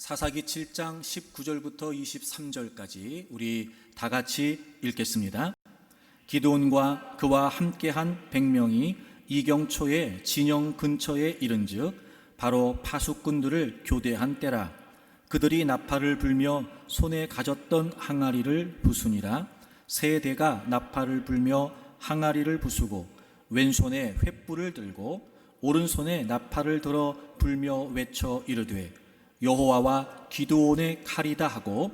사사기 7장 19절부터 23절까지 우리 다 같이 읽겠습니다. 기드온과 그와 함께한 100명이 이경초의 진영 근처에 이른즉 바로 파수꾼들을 교대한 때라. 그들이 나팔을 불며 손에 가졌던 항아리를 부수니라. 세 대가 나팔을 불며 항아리를 부수고 왼손에 횃불을 들고 오른손에 나팔을 들어 불며 외쳐 이르되 여호와와 기드온의 칼이다 하고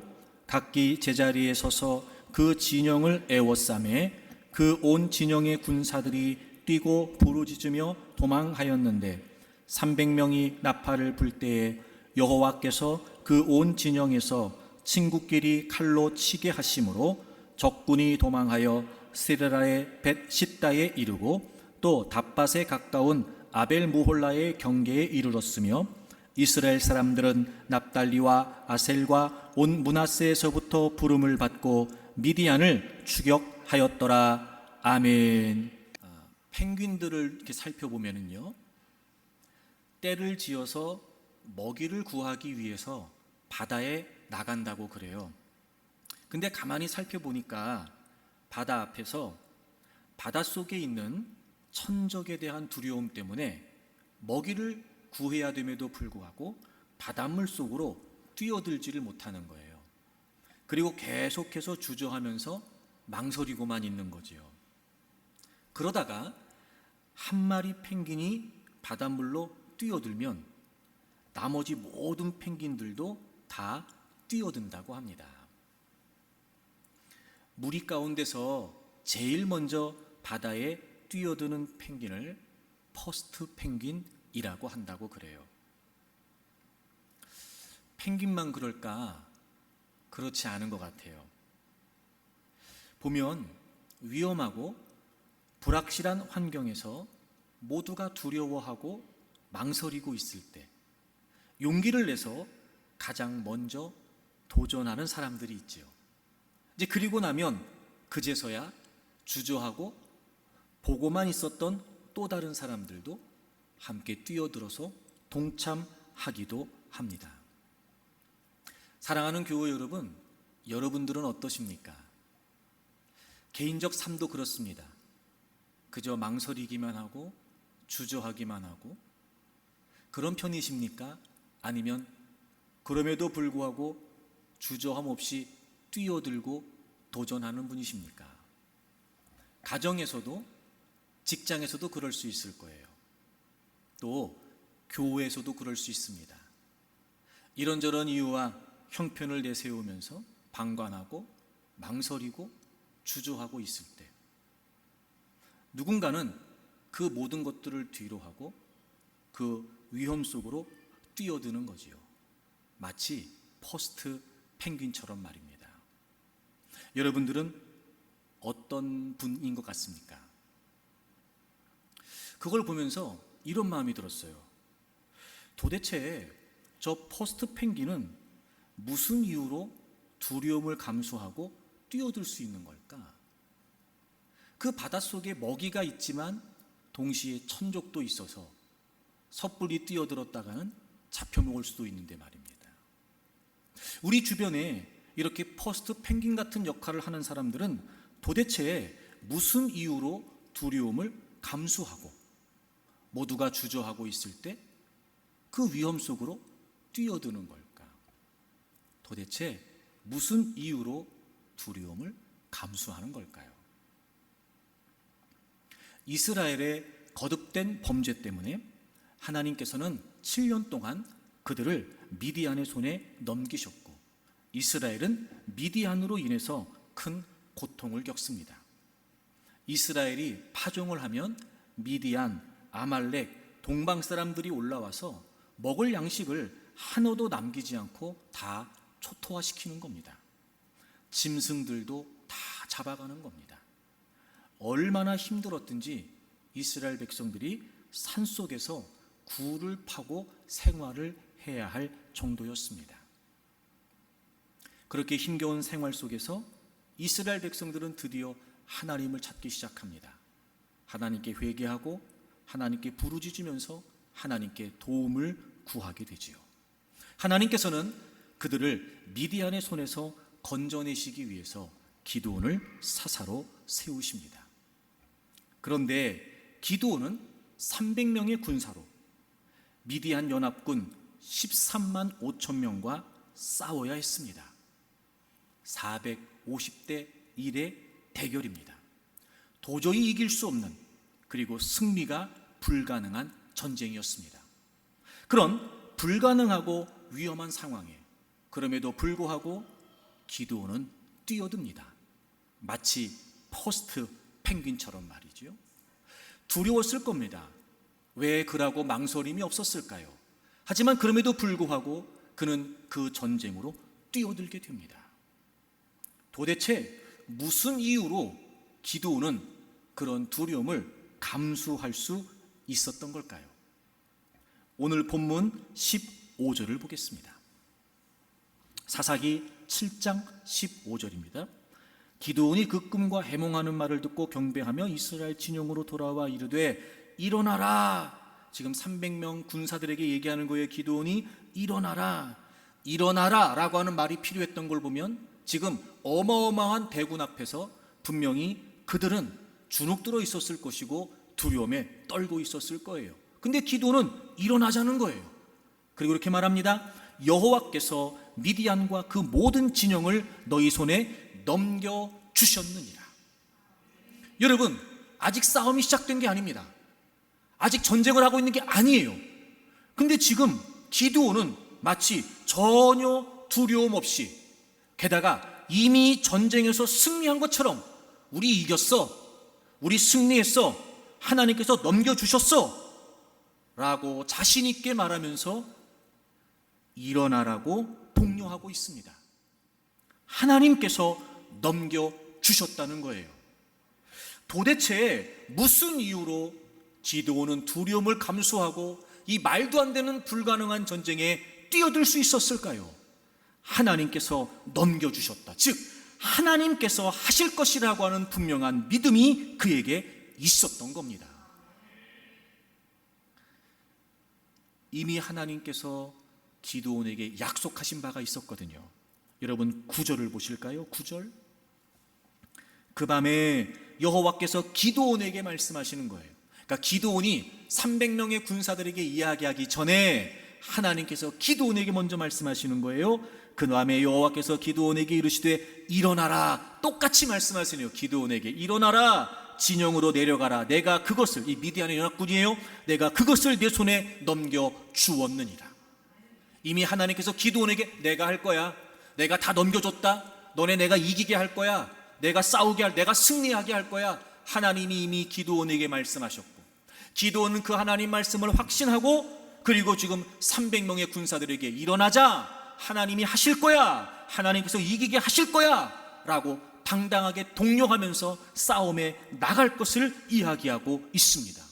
각기 제자리에 서서 그 진영을 에워싸매 그 온 진영의 군사들이 뛰고 부르짖으며 도망하였는데 300명이 나팔을 불 때에 여호와께서 그 온 진영에서 친구끼리 칼로 치게 하심으로 적군이 도망하여 스데라의 벳시다에 이르고 또 답밭에 가까운 아벨무홀라의 경계에 이르렀으며 이스라엘 사람들은 납달리와 아셀과 온 므낫세에서부터 부름을 받고 미디안을 추격하였더라. 아멘. 펭귄들을 이렇게 살펴보면요, 떼를 지어서 먹이를 구하기 위해서 바다에 나간다고 그래요. 근데 가만히 살펴보니까 바다 앞에서 바닷속에 있는 천적에 대한 두려움 때문에 먹이를 구해야 됨에도 불구하고 바닷물 속으로 뛰어들지를 못하는 거예요. 그리고 계속해서 주저하면서 망설이고만 있는 거지요. 그러다가 한 마리 펭귄이 바닷물로 뛰어들면 나머지 모든 펭귄들도 다 뛰어든다고 합니다. 무리 가운데서 제일 먼저 바다에 뛰어드는 펭귄을 퍼스트 펭귄이라고 한다고 그래요. 펭귄만 그럴까? 그렇지 않은 것 같아요. 보면 위험하고 불확실한 환경에서 모두가 두려워하고 망설이고 있을 때 용기를 내서 가장 먼저 도전하는 사람들이 있지요. 이제 그리고 나면 그제서야 주저하고 보고만 있었던 또 다른 사람들도 함께 뛰어들어서 동참하기도 합니다. 사랑하는 교회 여러분, 여러분들은 어떠십니까? 개인적 삶도 그렇습니다. 그저 망설이기만 하고 주저하기만 하고 그런 편이십니까? 아니면 그럼에도 불구하고 주저함 없이 뛰어들고 도전하는 분이십니까? 가정에서도 직장에서도 그럴 수 있을 거예요. 또 교회에서도 그럴 수 있습니다. 이런저런 이유와 형편을 내세우면서 방관하고 망설이고 주저하고 있을 때 누군가는 그 모든 것들을 뒤로하고 그 위험 속으로 뛰어드는 거지요. 마치 퍼스트 펭귄처럼 말입니다. 여러분들은 어떤 분인 것 같습니까? 그걸 보면서 이런 마음이 들었어요. 도대체 저 퍼스트 펭귄은 무슨 이유로 두려움을 감수하고 뛰어들 수 있는 걸까? 그 바닷속에 먹이가 있지만 동시에 천적도 있어서 섣불리 뛰어들었다가는 잡혀먹을 수도 있는데 말입니다. 우리 주변에 이렇게 퍼스트 펭귄 같은 역할을 하는 사람들은 도대체 무슨 이유로 두려움을 감수하고 모두가 주저하고 있을 때 그 위험 속으로 뛰어드는 걸까? 도대체 무슨 이유로 두려움을 감수하는 걸까요? 이스라엘의 거듭된 범죄 때문에 하나님께서는 7년 동안 그들을 미디안의 손에 넘기셨고 이스라엘은 미디안으로 인해서 큰 고통을 겪습니다. 이스라엘이 파종을 하면 미디안, 아말렉, 동방 사람들이 올라와서 먹을 양식을 하나도 남기지 않고 다 초토화시키는 겁니다. 짐승들도 다 잡아가는 겁니다. 얼마나 힘들었든지 이스라엘 백성들이 산속에서 굴을 파고 생활을 해야 할 정도였습니다. 그렇게 힘겨운 생활 속에서 이스라엘 백성들은 드디어 하나님을 찾기 시작합니다. 하나님께 회개하고 하나님께 부르짖으면서 하나님께 도움을 구하게 되지요. 하나님께서는 그들을 미디안의 손에서 건져내시기 위해서 기드온을 사사로 세우십니다. 그런데 기드온은 300명의 군사로 미디안 연합군 13만 5천 명과 싸워야 했습니다. 450대 1의 대결입니다. 도저히 이길 수 없는, 그리고 승리가 불가능한 전쟁이었습니다. 그런 불가능하고 위험한 상황에 그럼에도 불구하고 기드온은 뛰어듭니다. 마치 퍼스트 펭귄처럼 말이죠. 두려웠을 겁니다. 왜 그라고 망설임이 없었을까요? 하지만 그럼에도 불구하고 그는 그 전쟁으로 뛰어들게 됩니다. 도대체 무슨 이유로 기드온은 그런 두려움을 감수할 수 있었던 걸까요? 오늘 본문 15절을 보겠습니다. 사사기 7장 15절입니다. 기드온이 그 꿈과 해몽하는 말을 듣고 경배하며 이스라엘 진영으로 돌아와 이르되 일어나라. 지금 300명 군사들에게 얘기하는 거예요. 기드온이 일어나라, 일어나라 라고 하는 말이 필요했던 걸 보면 지금 어마어마한 대군 앞에서 분명히 그들은 주눅들어 있었을 것이고 두려움에 떨고 있었을 거예요. 근데 기드온은 일어나자는 거예요. 그리고 이렇게 말합니다. 여호와께서 미디안과 그 모든 진영을 너희 손에 넘겨주셨느니라. 여러분, 아직 싸움이 시작된 게 아닙니다. 아직 전쟁을 하고 있는 게 아니에요. 근데 지금 기드온은 마치 전혀 두려움 없이, 게다가 이미 전쟁에서 승리한 것처럼 우리 이겼어, 우리 승리했어, 하나님께서 넘겨주셨어 라고 자신 있게 말하면서 일어나라고 독려하고 있습니다. 하나님께서 넘겨주셨다는 거예요. 도대체 무슨 이유로 기드온은 두려움을 감수하고 이 말도 안 되는 불가능한 전쟁에 뛰어들 수 있었을까요? 하나님께서 넘겨주셨다. 즉 하나님께서 하실 것이라고 하는 분명한 믿음이 그에게 있었던 겁니다. 이미 하나님께서 기드온에게 약속하신 바가 있었거든요. 여러분 9절을 보실까요? 9절. 그 밤에 여호와께서 기드온에게 말씀하시는 거예요. 그러니까 기드온이 300명의 군사들에게 이야기하기 전에 하나님께서 기드온에게 먼저 말씀하시는 거예요. 그 밤에 여호와께서 기드온에게 이르시되 일어나라. 똑같이 말씀하시네요. 기드온에게 일어나라, 진영으로 내려가라. 내가 그것을, 이 미디안의 연합군이에요, 내가 그것을 내 손에 넘겨 주었느니라. 이미 하나님께서 기드온에게 내가 할 거야, 내가 다 넘겨줬다, 너네 내가 이기게 할 거야, 내가 싸우게 할, 내가 승리하게 할 거야. 하나님이 이미 기드온에게 말씀하셨고, 기드온은 그 하나님 말씀을 확신하고, 그리고 지금 300명의 군사들에게 일어나자, 하나님이 하실 거야, 하나님께서 이기게 하실 거야 라고 당당하게 독려하면서 싸움에 나갈 것을 이야기하고 있습니다.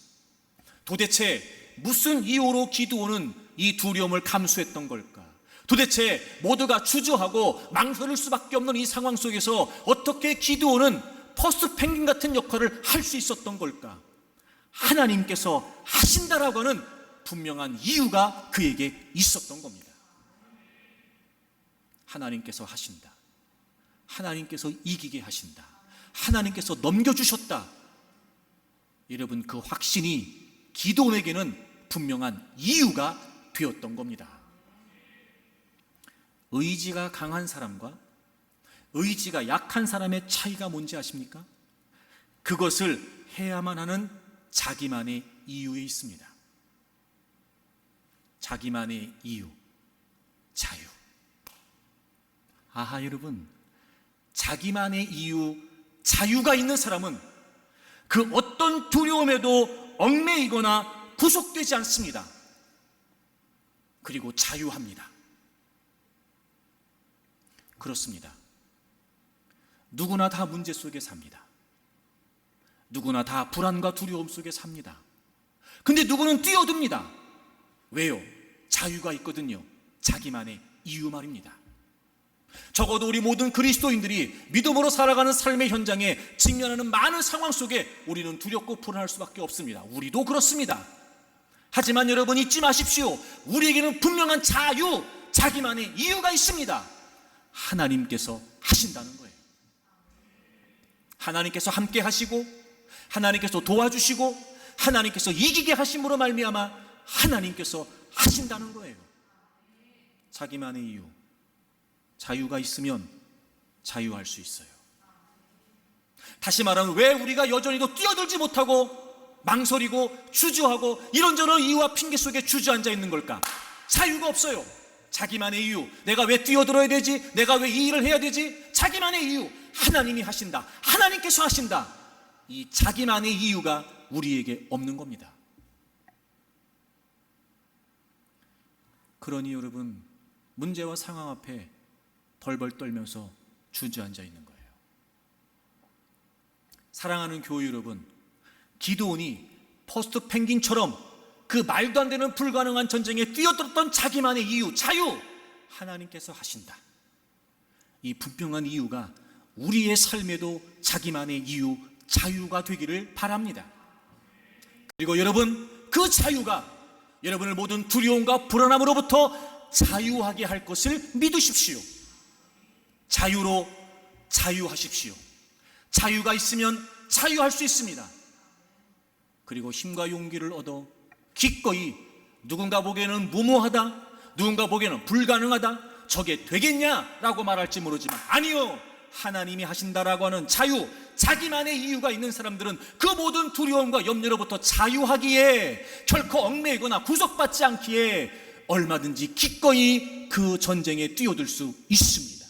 도대체 무슨 이유로 기드온은 이 두려움을 감수했던 걸까? 도대체 모두가 주저하고 망설일 수밖에 없는 이 상황 속에서 어떻게 기드온은 퍼스트 펭귄 같은 역할을 할 수 있었던 걸까? 하나님께서 하신다라고 하는 분명한 이유가 그에게 있었던 겁니다. 하나님께서 하신다, 하나님께서 이기게 하신다, 하나님께서 넘겨주셨다. 여러분, 그 확신이 기드온에게는 분명한 이유가 되었던 겁니다. 의지가 강한 사람과 의지가 약한 사람의 차이가 뭔지 아십니까? 그것을 해야만 하는 자기만의 이유에 있습니다. 자기만의 이유, 자유. 아하, 여러분, 자기만의 이유, 자유가 있는 사람은 그 어떤 두려움에도 얽매이거나 구속되지 않습니다. 그리고 자유합니다. 그렇습니다. 누구나 다 문제 속에 삽니다. 누구나 다 불안과 두려움 속에 삽니다. 근데 누구는 뛰어듭니다. 왜요? 자유가 있거든요. 자기만의 이유 말입니다. 적어도 우리 모든 그리스도인들이 믿음으로 살아가는 삶의 현장에 직면하는 많은 상황 속에 우리는 두렵고 불안할 수밖에 없습니다. 우리도 그렇습니다. 하지만 여러분 잊지 마십시오. 우리에게는 분명한 자유, 자기만의 이유가 있습니다. 하나님께서 하신다는 거예요. 하나님께서 함께 하시고, 하나님께서 도와주시고, 하나님께서 이기게 하심으로 말미암아 하나님께서 하신다는 거예요. 자기만의 이유, 자유가 있으면 자유할 수 있어요. 다시 말하면 왜 우리가 여전히도 뛰어들지 못하고 망설이고 주저하고 이런저런 이유와 핑계 속에 주저앉아 있는 걸까? 자유가 없어요. 자기만의 이유, 내가 왜 뛰어들어야 되지? 내가 왜 이 일을 해야 되지? 자기만의 이유, 하나님이 하신다, 하나님께서 하신다, 이 자기만의 이유가 우리에게 없는 겁니다. 그러니 여러분, 문제와 상황 앞에 벌벌 떨면서 주저앉아 있는 거예요. 사랑하는 교회 여러분, 기드온이 퍼스트 펭귄처럼 그 말도 안 되는 불가능한 전쟁에 뛰어들었던 자기만의 이유, 자유, 하나님께서 하신다, 이 분명한 이유가 우리의 삶에도 자기만의 이유, 자유가 되기를 바랍니다. 그리고 여러분, 그 자유가 여러분을 모든 두려움과 불안함으로부터 자유하게 할 것을 믿으십시오. 자유로 자유하십시오. 자유가 있으면 자유할 수 있습니다. 그리고 힘과 용기를 얻어 기꺼이, 누군가 보기에는 무모하다, 누군가 보기에는 불가능하다, 저게 되겠냐라고 말할지 모르지만, 아니요, 하나님이 하신다라고 하는 자유, 자기만의 이유가 있는 사람들은 그 모든 두려움과 염려로부터 자유하기에, 결코 얽매이거나 구속받지 않기에 얼마든지 기꺼이 그 전쟁에 뛰어들 수 있습니다.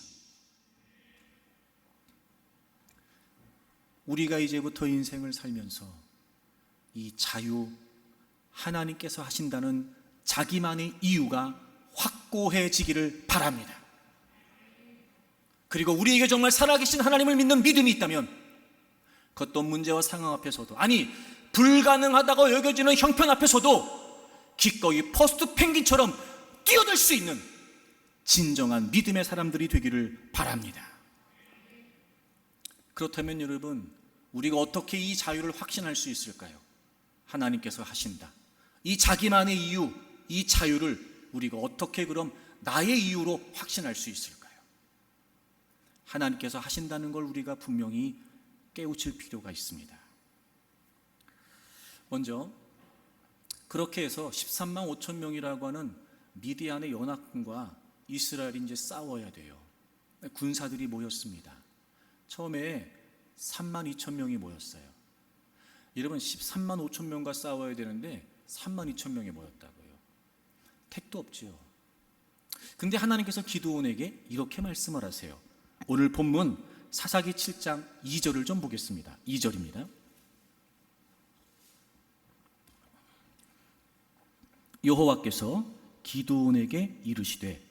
우리가 이제부터 인생을 살면서 이 자유, 하나님께서 하신다는 자기만의 이유가 확고해지기를 바랍니다. 그리고 우리에게 정말 살아계신 하나님을 믿는 믿음이 있다면, 그 어떤 문제와 상황 앞에서도, 아니 불가능하다고 여겨지는 형편 앞에서도 기꺼이 퍼스트 펭귄처럼 뛰어들 수 있는 진정한 믿음의 사람들이 되기를 바랍니다. 그렇다면 여러분, 우리가 어떻게 이 자유를 확신할 수 있을까요? 하나님께서 하신다, 이 자기만의 이유, 이 자유를 우리가 어떻게 그럼 나의 이유로 확신할 수 있을까요? 하나님께서 하신다는 걸 우리가 분명히 깨우칠 필요가 있습니다. 먼저 그렇게 해서 13만 5천 명이라고 하는 미디안의 연합군과 이스라엘이 이제 싸워야 돼요. 군사들이 모였습니다. 처음에 3만 2천 명이 모였어요. 여러분, 13만 5천 명과 싸워야 되는데 3만 2천 명이 모였다고요. 택도 없지요. 근데 하나님께서 기드온에게 이렇게 말씀을 하세요. 오늘 본문 사사기 7장 2절을 좀 보겠습니다. 2절입니다. 여호와께서 기드온에게 이르시되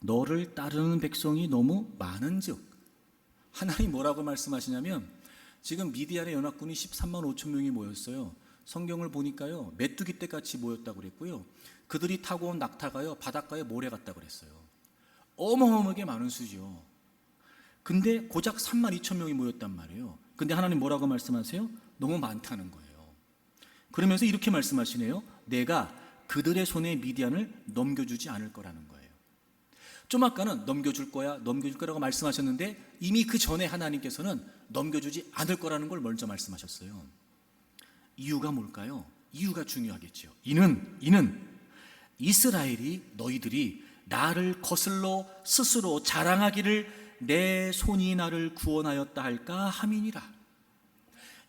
너를 따르는 백성이 너무 많은즉, 하나님 뭐라고 말씀하시냐면, 지금 미디안의 연합군이 13만 5천 명이 모였어요. 성경을 보니까요, 메뚜기 떼같이 모였다고 그랬고요, 그들이 타고 온 낙타가요 바닷가에 모래 같다고 그랬어요. 어마어마하게 많은 수죠. 근데 고작 3만 2천 명이 모였단 말이에요. 근데 하나님 뭐라고 말씀하세요? 너무 많다는 거예요. 그러면서 이렇게 말씀하시네요. 내가 그들의 손에 미디안을 넘겨주지 않을 거라는 거예요. 좀 아까는 넘겨줄 거야, 넘겨줄 거라고 말씀하셨는데, 이미 그 전에 하나님께서는 넘겨주지 않을 거라는 걸 먼저 말씀하셨어요. 이유가 뭘까요? 이유가 중요하겠죠. 이는 이스라엘이, 너희들이 나를 거슬러 스스로 자랑하기를 내 손이 나를 구원하였다 할까 함이니라.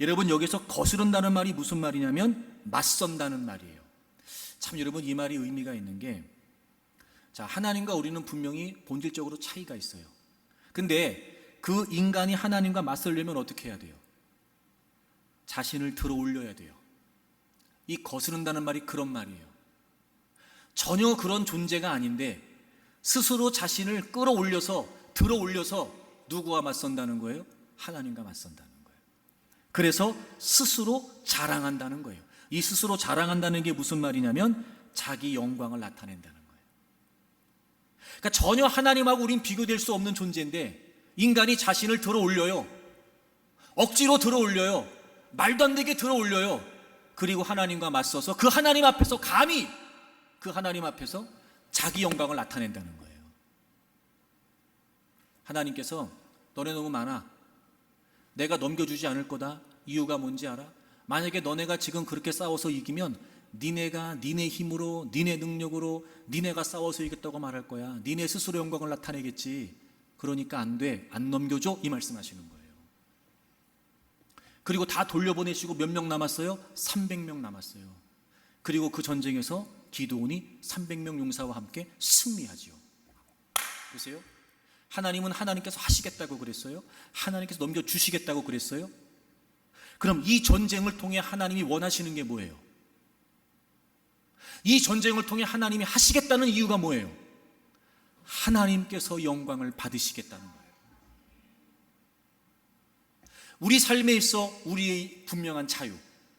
여러분, 여기서 거스른다는 말이 무슨 말이냐면 맞선다는 말이에요. 참 여러분, 이 말이 의미가 있는 게, 자, 하나님과 우리는 분명히 본질적으로 차이가 있어요. 근데 그 인간이 하나님과 맞서려면 어떻게 해야 돼요? 자신을 들어 올려야 돼요. 이 거스른다는 말이 그런 말이에요. 전혀 그런 존재가 아닌데 스스로 자신을 끌어올려서, 들어 올려서 누구와 맞선다는 거예요? 하나님과 맞선다는 거예요. 그래서 스스로 자랑한다는 거예요. 이 스스로 자랑한다는 게 무슨 말이냐면 자기 영광을 나타낸다는 거예요. 그러니까 전혀 하나님하고 우린 비교될 수 없는 존재인데 인간이 자신을 들어 올려요. 억지로 들어 올려요. 말도 안 되게 들어 올려요. 그리고 하나님과 맞서서 그 하나님 앞에서 감히, 그 하나님 앞에서 자기 영광을 나타낸다는 거예요. 하나님께서 너네 너무 많아, 내가 넘겨주지 않을 거다. 이유가 뭔지 알아? 만약에 너네가 지금 그렇게 싸워서 이기면 니네가 니네 힘으로, 니네 능력으로 니네가 싸워서 이겼다고 말할 거야. 니네 스스로 영광을 나타내겠지. 그러니까 안 돼, 안 넘겨줘, 이 말씀하시는 거예요. 그리고 다 돌려보내시고 몇 명 남았어요? 300명 남았어요. 그리고 그 전쟁에서 기드온이 300명 용사와 함께 승리하지요. 보세요. 하나님은 하나님께서 하시겠다고 그랬어요? 하나님께서 넘겨주시겠다고 그랬어요? 그럼 이 전쟁을 통해 하나님이 원하시는 게 뭐예요? 이 전쟁을 통해 하나님이 하시겠다는 이유가 뭐예요? 하나님께서 영광을 받으시겠다는 거예요. 우리 삶에 있어 우리의 분명한 자유,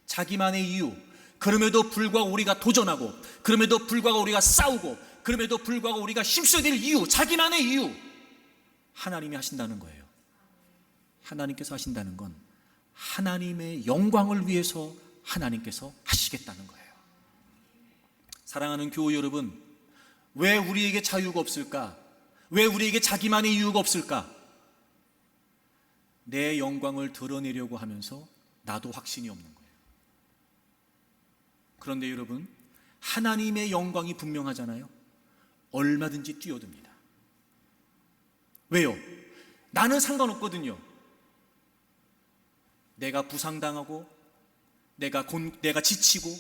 자기만의 이유, 그럼에도 불구하고 우리가 도전하고, 그럼에도 불구하고 우리가 싸우고, 그럼에도 불구하고 우리가 힘써야 될 이유, 자기만의 이유, 하나님이 하신다는 거예요. 하나님께서 하신다는 건 하나님의 영광을 위해서 하나님께서 하시겠다는 거예요. 사랑하는 교우 여러분, 왜 우리에게 자유가 없을까? 왜 우리에게 자기만의 이유가 없을까? 내 영광을 드러내려고 하면서 나도 확신이 없는 거예요. 그런데 여러분, 하나님의 영광이 분명하잖아요. 얼마든지 뛰어듭니다. 왜요? 나는 상관없거든요. 내가 부상당하고, 내가 지치고,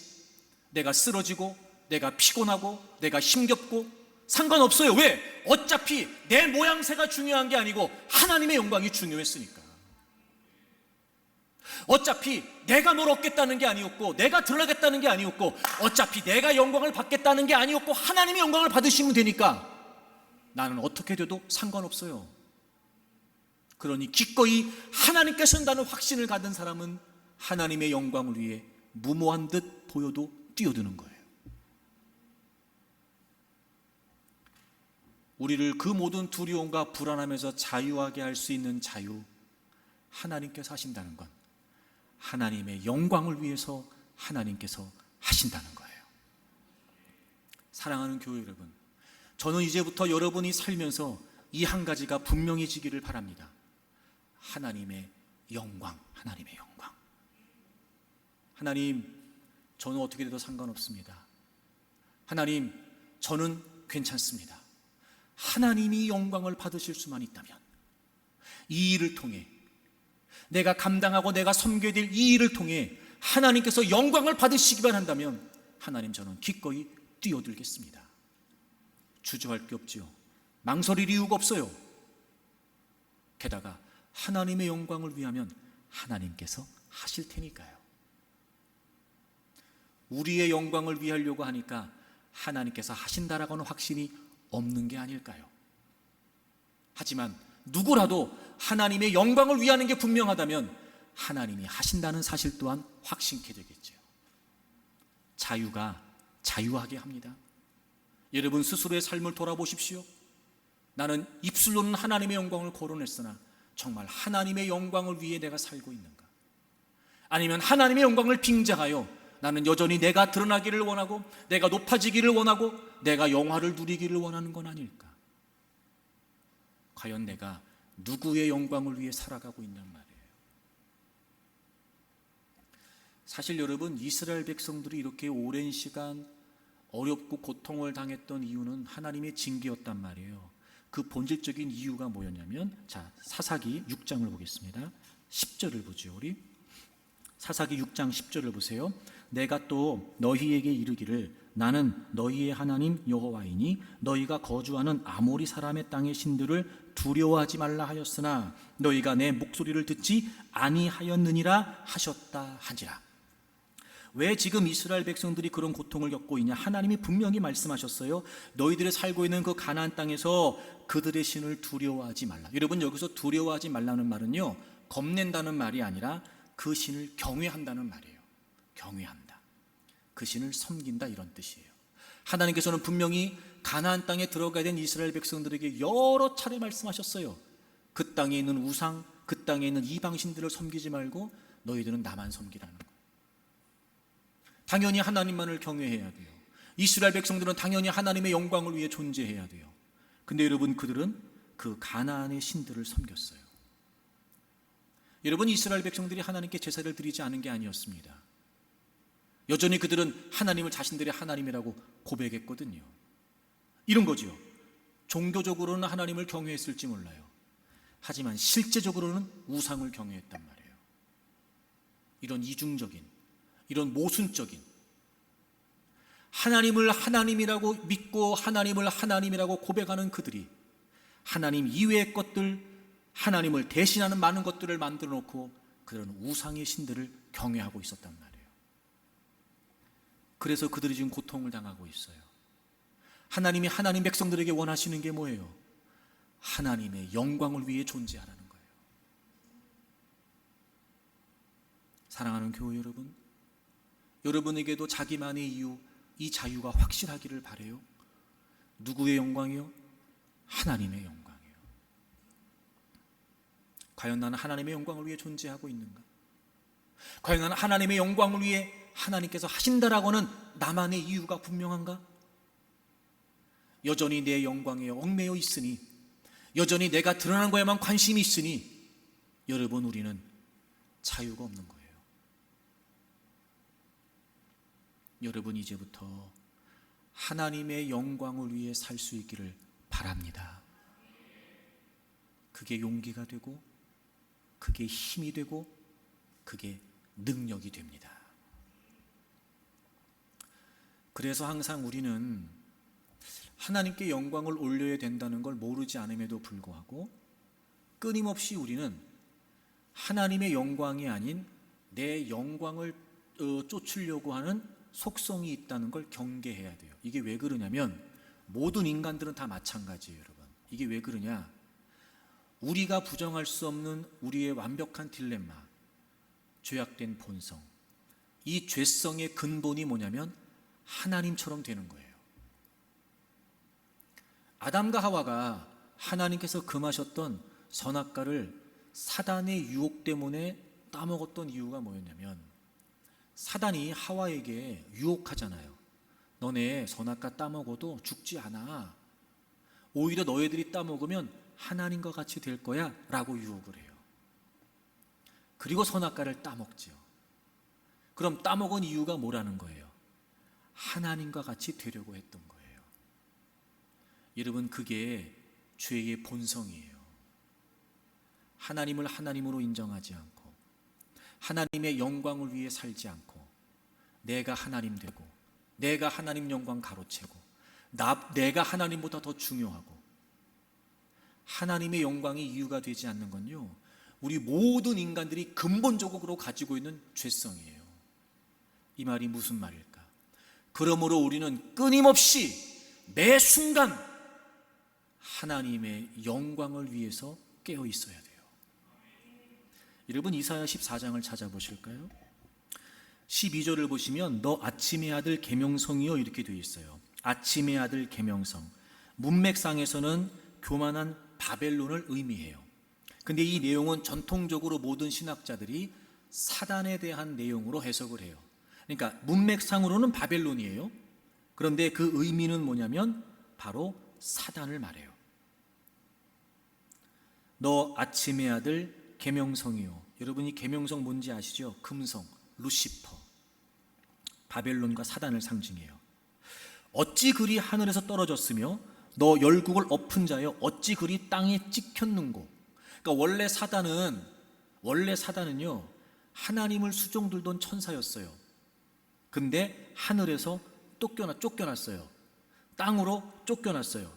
내가 쓰러지고, 내가 피곤하고, 내가 힘겹고 상관없어요. 왜? 어차피 내 모양새가 중요한 게 아니고 하나님의 영광이 중요했으니까. 어차피 내가 뭘 얻겠다는 게 아니었고, 내가 드러나겠다는 게 아니었고, 어차피 내가 영광을 받겠다는 게 아니었고, 하나님의 영광을 받으시면 되니까 나는 어떻게 돼도 상관없어요. 그러니 기꺼이 하나님께서 한다는 확신을 가진 사람은 하나님의 영광을 위해 무모한 듯 보여도 뛰어드는 거예요. 우리를 그 모든 두려움과 불안함에서 자유하게 할 수 있는 자유, 하나님께서 하신다는 건 하나님의 영광을 위해서 하나님께서 하신다는 거예요. 사랑하는 교회 여러분, 저는 이제부터 여러분이 살면서 이 한 가지가 분명해지기를 바랍니다. 하나님의 영광, 하나님의 영광. 하나님, 저는 어떻게 돼도 상관없습니다. 하나님, 저는 괜찮습니다. 하나님이 영광을 받으실 수만 있다면, 이 일을 통해, 내가 감당하고 내가 섬겨야 될 이 일을 통해 하나님께서 영광을 받으시기만 한다면 하나님, 저는 기꺼이 뛰어들겠습니다. 주저할 게 없지요. 망설일 이유가 없어요. 게다가 하나님의 영광을 위하면 하나님께서 하실 테니까요. 우리의 영광을 위하려고 하니까 하나님께서 하신다라고는 확신이 없는 게 아닐까요? 하지만 누구라도 하나님의 영광을 위하는 게 분명하다면 하나님이 하신다는 사실 또한 확신케 되겠죠. 자유가 자유하게 합니다. 여러분 스스로의 삶을 돌아보십시오. 나는 입술로는 하나님의 영광을 거론했으나 정말 하나님의 영광을 위해 내가 살고 있는가? 아니면 하나님의 영광을 빙자하여 나는 여전히 내가 드러나기를 원하고, 내가 높아지기를 원하고, 내가 영화를 누리기를 원하는 건 아닐까? 과연 내가 누구의 영광을 위해 살아가고 있는 말이에요. 사실 여러분, 이스라엘 백성들이 이렇게 오랜 시간 어렵고 고통을 당했던 이유는 하나님의 징계였단 말이에요. 그 본질적인 이유가 뭐였냐면, 자, 사사기 6장을 보겠습니다. 10절을 보죠. 우리 사사기 6장 10절을 보세요. 내가 또 너희에게 이르기를 나는 너희의 하나님 여호와이니 너희가 거주하는 아모리 사람의 땅의 신들을 두려워하지 말라 하였으나 너희가 내 목소리를 듣지 아니하였느니라 하셨다 하니라. 왜 지금 이스라엘 백성들이 그런 고통을 겪고 있냐? 하나님이 분명히 말씀하셨어요. 너희들이 살고 있는 그 가나안 땅에서 그들의 신을 두려워하지 말라. 여러분, 여기서 두려워하지 말라는 말은요, 겁낸다는 말이 아니라 그 신을 경외한다는 말이에요. 경외한다, 그 신을 섬긴다, 이런 뜻이에요. 하나님께서는 분명히 가나안 땅에 들어가야 된 이스라엘 백성들에게 여러 차례 말씀하셨어요. 그 땅에 있는 우상, 그 땅에 있는 이방신들을 섬기지 말고 너희들은 나만 섬기라는 거예요. 당연히 하나님만을 경외해야 돼요. 이스라엘 백성들은 당연히 하나님의 영광을 위해 존재해야 돼요. 근데 여러분, 그들은 그 가나안의 신들을 섬겼어요. 여러분, 이스라엘 백성들이 하나님께 제사를 드리지 않은 게 아니었습니다. 여전히 그들은 하나님을 자신들의 하나님이라고 고백했거든요. 이런 거죠. 종교적으로는 하나님을 경외했을지 몰라요. 하지만 실제적으로는 우상을 경외했단 말이에요. 이런 이중적인, 이런 모순적인, 하나님을 하나님이라고 믿고 하나님을 하나님이라고 고백하는 그들이 하나님 이외의 것들, 하나님을 대신하는 많은 것들을 만들어 놓고 그런 우상의 신들을 경외하고 있었단 말이에요. 그래서 그들이 지금 고통을 당하고 있어요. 하나님이 하나님 백성들에게 원하시는 게 뭐예요? 하나님의 영광을 위해 존재하라는 거예요. 사랑하는 교회 여러분, 여러분에게도 자기만의 이유, 이 자유가 확실하기를 바라요. 누구의 영광이요? 하나님의 영광이요. 과연 나는 하나님의 영광을 위해 존재하고 있는가? 과연 나는 하나님의 영광을 위해 하나님께서 하신다라고는 나만의 이유가 분명한가? 여전히 내 영광에 얽매여 있으니, 여전히 내가 드러나는 거에만 관심이 있으니 여러분, 우리는 자유가 없는 거예요. 여러분, 이제부터 하나님의 영광을 위해 살 수 있기를 바랍니다. 그게 용기가 되고, 그게 힘이 되고, 그게 능력이 됩니다. 그래서 항상 우리는 하나님께 영광을 올려야 된다는 걸 모르지 않음에도 불구하고 끊임없이 우리는 하나님의 영광이 아닌 내 영광을 쫓으려고 하는 속성이 있다는 걸 경계해야 돼요. 이게 왜 그러냐면 모든 인간들은 다 마찬가지예요, 여러분. 이게 왜 그러냐? 우리가 부정할 수 없는 우리의 완벽한 딜레마, 죄악된 본성, 이 죄성의 근본이 뭐냐면 하나님처럼 되는 거예요. 아담과 하와가 하나님께서 금하셨던 선악과를 사단의 유혹 때문에 따먹었던 이유가 뭐였냐면, 사단이 하와에게 유혹하잖아요. 너네 선악과 따먹어도 죽지 않아. 오히려 너희들이 따먹으면 하나님과 같이 될 거야 라고 유혹을 해요. 그리고 선악과를 따먹죠. 그럼 따먹은 이유가 뭐라는 거예요? 하나님과 같이 되려고 했던 거예요. 여러분, 그게 죄의 본성이에요. 하나님을 하나님으로 인정하지 않고 하나님의 영광을 위해 살지 않고 내가 하나님 되고 내가 하나님 영광 가로채고 내가 하나님보다 더 중요하고 하나님의 영광이 이유가 되지 않는 건요, 우리 모든 인간들이 근본적으로 가지고 있는 죄성이에요. 이 말이 무슨 말일까? 그러므로 우리는 끊임없이 매 순간 하나님의 영광을 위해서 깨어 있어야 돼요. 여러분, 이사야 14장을 찾아보실까요? 12절을 보시면 너 아침의 아들 계명성이여 이렇게 되어 있어요. 아침의 아들 계명성, 문맥상에서는 교만한 바벨론을 의미해요. 근데 이 내용은 전통적으로 모든 신학자들이 사단에 대한 내용으로 해석을 해요. 그러니까 문맥상으로는 바벨론이에요. 그런데 그 의미는 뭐냐면 바로 사단을 말해요. 너 아침의 아들 계명성이요. 여러분이 계명성 뭔지 아시죠? 금성, 루시퍼, 바벨론과 사단을 상징해요. 어찌 그리 하늘에서 떨어졌으며 너 열국을 엎은 자여 어찌 그리 땅에 찍혔는고. 그러니까 원래 사단은요 하나님을 수종들던 천사였어요. 근데 하늘에서 쫓겨났어요. 땅으로 쫓겨났어요.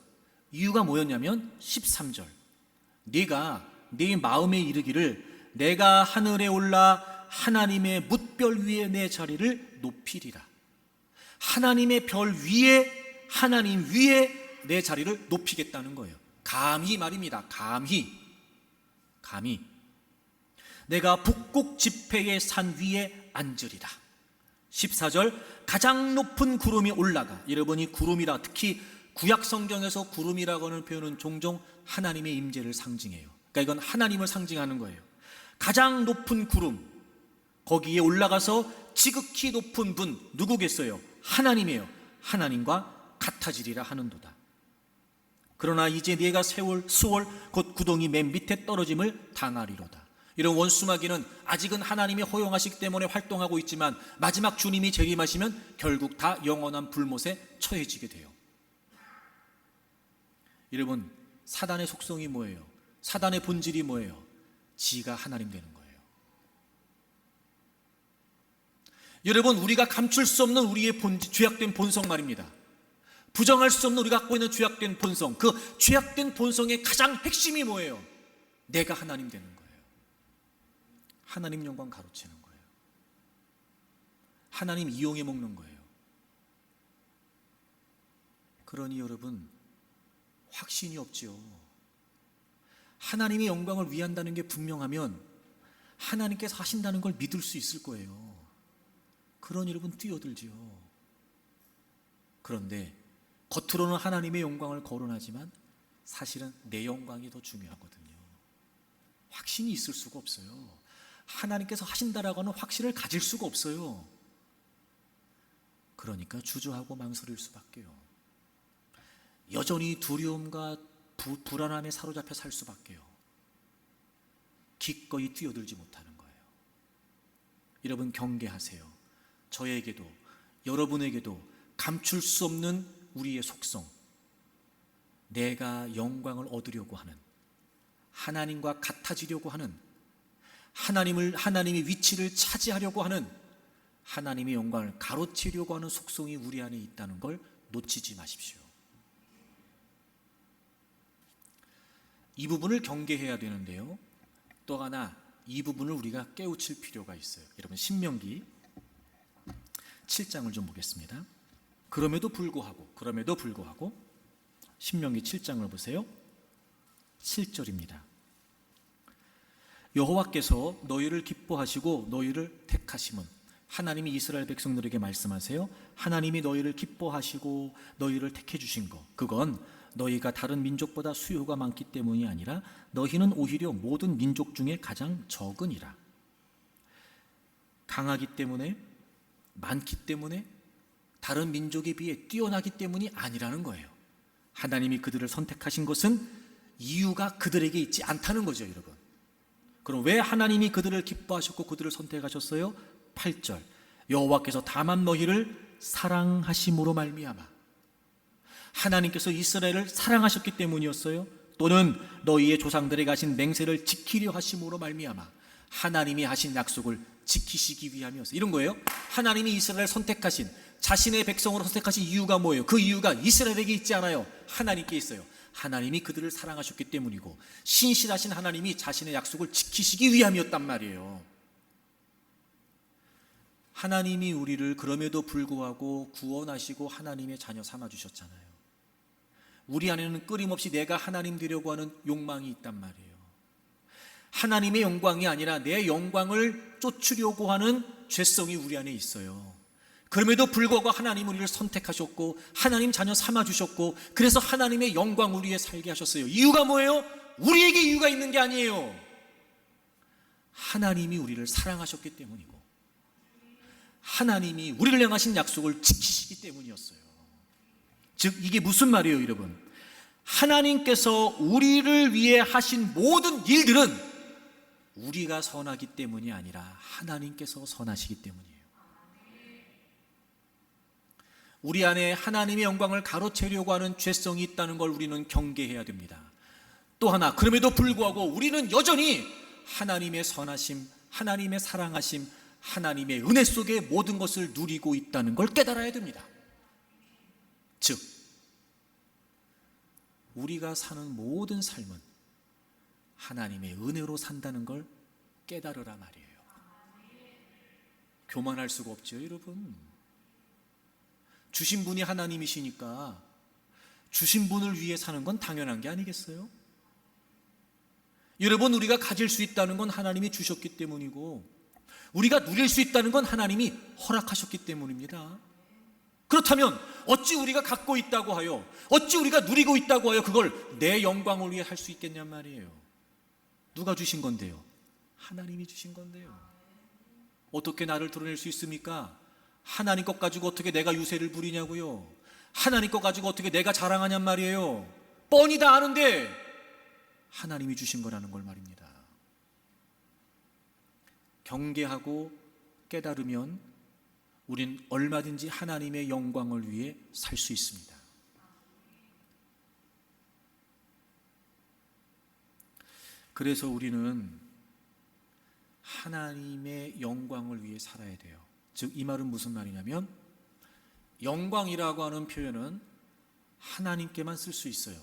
이유가 뭐였냐면 13절, 네가 네 마음에 이르기를 내가 하늘에 올라 하나님의 뭇별 위에 내 자리를 높이리라. 하나님의 별 위에, 하나님 위에 내 자리를 높이겠다는 거예요. 감히 말입니다. 감히 내가 북극 지폐의 산 위에 앉으리라. 14절, 가장 높은 구름이 올라가. 여러분이 구름이라, 특히 구약 성경에서 구름이라고 하는 표현은 종종 하나님의 임재를 상징해요. 그러니까 이건 하나님을 상징하는 거예요. 가장 높은 구름, 거기에 올라가서 지극히 높은 분, 누구겠어요? 하나님이에요. 하나님과 같아지리라 하는도다. 그러나 이제 네가 수월 곧 구덩이 맨 밑에 떨어짐을 당하리로다. 이런 원수마귀는 아직은 하나님이 허용하시기 때문에 활동하고 있지만 마지막 주님이 재림하시면 결국 다 영원한 불못에 처해지게 돼요. 여러분, 사단의 속성이 뭐예요? 사단의 본질이 뭐예요? 지가 하나님 되는 거예요. 여러분, 우리가 감출 수 없는 우리의 죄악된 본성 말입니다. 부정할 수 없는 우리가 갖고 있는 죄악된 본성, 그 죄악된 본성의 가장 핵심이 뭐예요? 내가 하나님 되는 거예요. 하나님 영광 가로채는 거예요. 하나님 이용해 먹는 거예요. 그러니 여러분, 확신이 없지요. 하나님의 영광을 위한다는 게 분명하면 하나님께서 하신다는 걸 믿을 수 있을 거예요. 그러니 여러분 뛰어들지요. 그런데 겉으로는 하나님의 영광을 거론하지만 사실은 내 영광이 더 중요하거든요. 확신이 있을 수가 없어요. 하나님께서 하신다라고 하는 확신을 가질 수가 없어요. 그러니까 주저하고 망설일 수밖에요. 여전히 두려움과 불안함에 사로잡혀 살 수밖에요. 기꺼이 뛰어들지 못하는 거예요. 여러분 경계하세요. 저에게도 여러분에게도 감출 수 없는 우리의 속성, 내가 영광을 얻으려고 하는, 하나님과 같아지려고 하는, 하나님의 위치를 차지하려고 하는, 하나님의 영광을 가로채려고 하는 속성이 우리 안에 있다는 걸 놓치지 마십시오. 이 부분을 경계해야 되는데요, 또 하나 이 부분을 우리가 깨우칠 필요가 있어요. 여러분 신명기 7장을 좀 보겠습니다. 그럼에도 불구하고 신명기 7장을 보세요. 7절입니다. 여호와께서 너희를 기뻐하시고 너희를 택하심은, 하나님이 이스라엘 백성들에게 말씀하세요. 하나님이 너희를 기뻐하시고 너희를 택해 주신 것, 그건 너희가 다른 민족보다 수요가 많기 때문이 아니라 너희는 오히려 모든 민족 중에 가장 적으니라. 강하기 때문에, 많기 때문에, 다른 민족에 비해 뛰어나기 때문이 아니라는 거예요. 하나님이 그들을 선택하신 것은 이유가 그들에게 있지 않다는 거죠, 여러분. 그럼 왜 하나님이 그들을 기뻐하셨고 그들을 선택하셨어요? 8절, 여호와께서 다만 너희를 사랑하심으로 말미암아, 하나님께서 이스라엘을 사랑하셨기 때문이었어요? 또는 너희의 조상들에게 하신 맹세를 지키려 하심으로 말미암아, 하나님이 하신 약속을 지키시기 위함이었어요. 이런 거예요. 하나님이 이스라엘을 선택하신, 자신의 백성으로 선택하신 이유가 뭐예요? 그 이유가 이스라엘에게 있지 않아요. 하나님께 있어요. 하나님이 그들을 사랑하셨기 때문이고, 신실하신 하나님이 자신의 약속을 지키시기 위함이었단 말이에요. 하나님이 우리를 그럼에도 불구하고 구원하시고 하나님의 자녀 삼아주셨잖아요. 우리 안에는 끊임없이 내가 하나님 되려고 하는 욕망이 있단 말이에요. 하나님의 영광이 아니라 내 영광을 쫓으려고 하는 죄성이 우리 안에 있어요. 그럼에도 불구하고 하나님 우리를 선택하셨고 하나님 자녀 삼아주셨고, 그래서 하나님의 영광 우리 위에 살게 하셨어요. 이유가 뭐예요? 우리에게 이유가 있는 게 아니에요. 하나님이 우리를 사랑하셨기 때문이고 하나님이 우리를 향하신 약속을 지키시기 때문이었어요. 즉 이게 무슨 말이에요, 여러분? 하나님께서 우리를 위해 하신 모든 일들은 우리가 선하기 때문이 아니라 하나님께서 선하시기 때문이에요. 우리 안에 하나님의 영광을 가로채려고 하는 죄성이 있다는 걸 우리는 경계해야 됩니다. 또 하나, 그럼에도 불구하고 우리는 여전히 하나님의 선하심, 하나님의 사랑하심, 하나님의 은혜 속에 모든 것을 누리고 있다는 걸 깨달아야 됩니다. 즉 우리가 사는 모든 삶은 하나님의 은혜로 산다는 걸 깨달으라 말이에요. 교만할 수가 없죠, 여러분. 주신 분이 하나님이시니까 주신 분을 위해 사는 건 당연한 게 아니겠어요? 여러분, 우리가 가질 수 있다는 건 하나님이 주셨기 때문이고 우리가 누릴 수 있다는 건 하나님이 허락하셨기 때문입니다. 그렇다면 어찌 우리가 갖고 있다고 하여, 어찌 우리가 누리고 있다고 하여 그걸 내 영광을 위해 할 수 있겠냔 말이에요. 누가 주신 건데요? 하나님이 주신 건데요. 어떻게 나를 드러낼 수 있습니까? 하나님 것 가지고 어떻게 내가 유세를 부리냐고요? 하나님 거 가지고 어떻게 내가 자랑하냔 말이에요. 뻔히 다 아는데 하나님이 주신 거라는 걸 말입니다. 경계하고 깨달으면 우린 얼마든지 하나님의 영광을 위해 살 수 있습니다. 그래서 우리는 하나님의 영광을 위해 살아야 돼요. 즉, 이 말은 무슨 말이냐면 영광이라고 하는 표현은 하나님께만 쓸 수 있어요.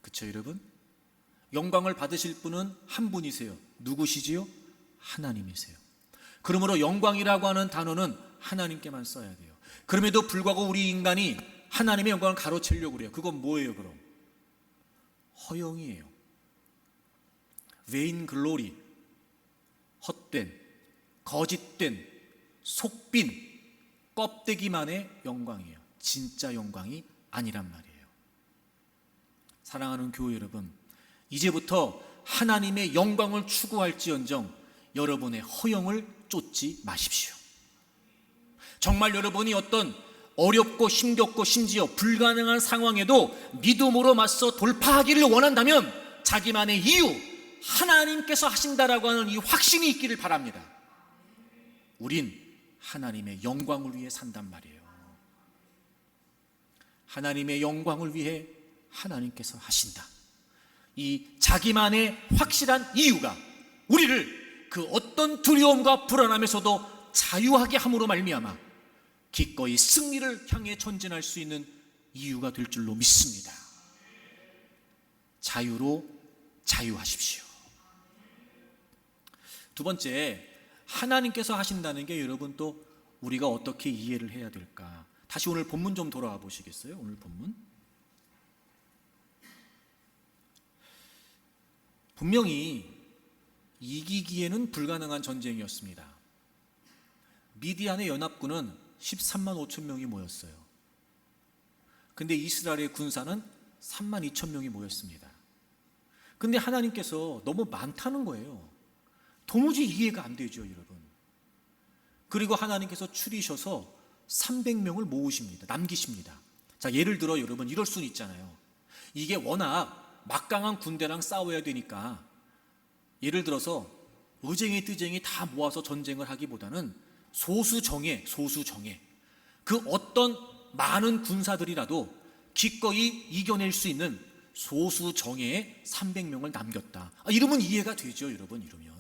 그렇죠, 여러분? 영광을 받으실 분은 한 분이세요. 누구시지요? 하나님이세요. 그러므로 영광이라고 하는 단어는 하나님께만 써야 돼요. 그럼에도 불구하고 우리 인간이 하나님의 영광을 가로채려고 그래요. 그건 뭐예요, 그럼? 허영이에요. vain glory, 헛된, 거짓된, 속빈, 껍데기만의 영광이에요. 진짜 영광이 아니란 말이에요. 사랑하는 교회 여러분, 이제부터 하나님의 영광을 추구할지언정 여러분의 허영을 쫓지 마십시오. 정말 여러분이 어떤 어렵고 힘겹고 심지어 불가능한 상황에도 믿음으로 맞서 돌파하기를 원한다면 자기만의 이유, 하나님께서 하신다라고 하는 이 확신이 있기를 바랍니다. 우린 하나님의 영광을 위해 산단 말이에요. 하나님의 영광을 위해 하나님께서 하신다. 이 자기만의 확실한 이유가 우리를 그 어떤 두려움과 불안함에서도 자유하게 함으로 말미암아 기꺼이 승리를 향해 전진할 수 있는 이유가 될 줄로 믿습니다. 자유로 자유하십시오. 두 번째, 하나님께서 하신다는 게 여러분 또 우리가 어떻게 이해를 해야 될까? 다시 오늘 본문 좀 돌아와 보시겠어요? 오늘 본문. 분명히 이기기에는 불가능한 전쟁이었습니다. 미디안의 연합군은 13만 5천 명이 모였어요. 근데 이스라엘의 군사는 3만 2천 명이 모였습니다. 근데 하나님께서 너무 많다는 거예요. 도무지 이해가 안 되죠, 여러분. 그리고 하나님께서 추리셔서 300명을 모으십니다. 남기십니다. 자, 예를 들어 여러분 이럴 수는 있잖아요. 이게 워낙 막강한 군대랑 싸워야 되니까 예를 들어서 의쟁이 뜨쟁이 다 모아서 전쟁을 하기보다는 소수정예 그 어떤 많은 군사들이라도 기꺼이 이겨낼 수 있는 소수정예에 300명을 남겼다. 이러면 이해가 되죠, 여러분. 이러면.